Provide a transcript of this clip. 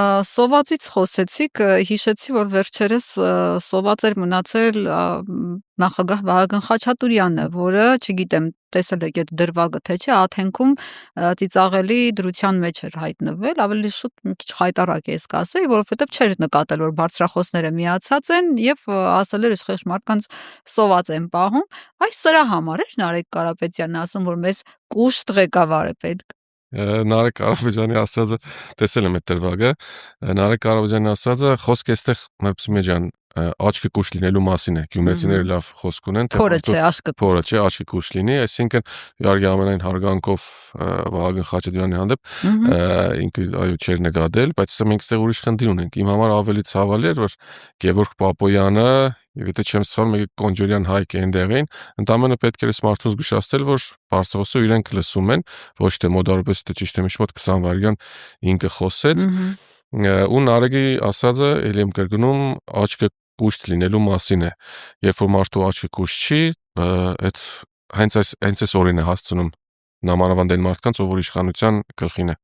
Սովածից խոսեցիք, հիշեցի, որ վերջերս սոված էր մնացել նախագահ Վահագն Խաչատուրյանը, որը, չգիտեմ, տեսել եք այդ դրվագը թե չէ, Աթենքում ծիծաղելի դրության մեջ էր հայտնվել, ավելի շուտ մի քիչ խայտառակ է ասել, որովհետև չէր նկատել, որ բարձրախոսները միացած են եւ ասել էր իշխող մարդկանց սոված են պահում, այս սրա համար էր Նարեկ Կարապետյանը ասում, որ մեզ կուշտ ղեկավար է պետք։ Նարեկ Կարապետյանի ասածը տեսել եմ այդ դրվագը, Նարեկ Կարապետյանի ասածը խոսքը այստեղ Մրցումե ջան աչքը կուշ լինելու մասին է, գյումրեցիները լավ խոսք ունեն, Փորը չէ, աշկը։ փորը չէ, աչքը կուշ լինի, այսինքն իհարկե ամենայն հարգանքով Վահագն Խաչատուրյանի հանդեպ ինքը այո չէր նկատել, բայց սա մենք այստեղ ուրիշ խնդիր ունենք։ Իմ համար ավելի ցավալի էր, որ Գևորգ Պապոյանը, եթե չեմ սխալվում, եկեք Կոնջորյան Հայկ է այնտեղին, ընդամենը պետք էր մարդուն զգուշացնել, որ բարձրախոսը իրենք լսում են, ոչ թե մոդարապես թե ճիշտ եմ հիշում 20 վայրկյան ինքը խոսեց, ու Նարեկի ասածը ելի եմ կրկնում աչքը կուշտ լինելու մասին է։ Երբ որ մարդու աչքը կուշտ չի, այդ հենց այս օրին է հասցնում նամանավանդ այն մարդկանց, ով որ իշխանության գլխին է։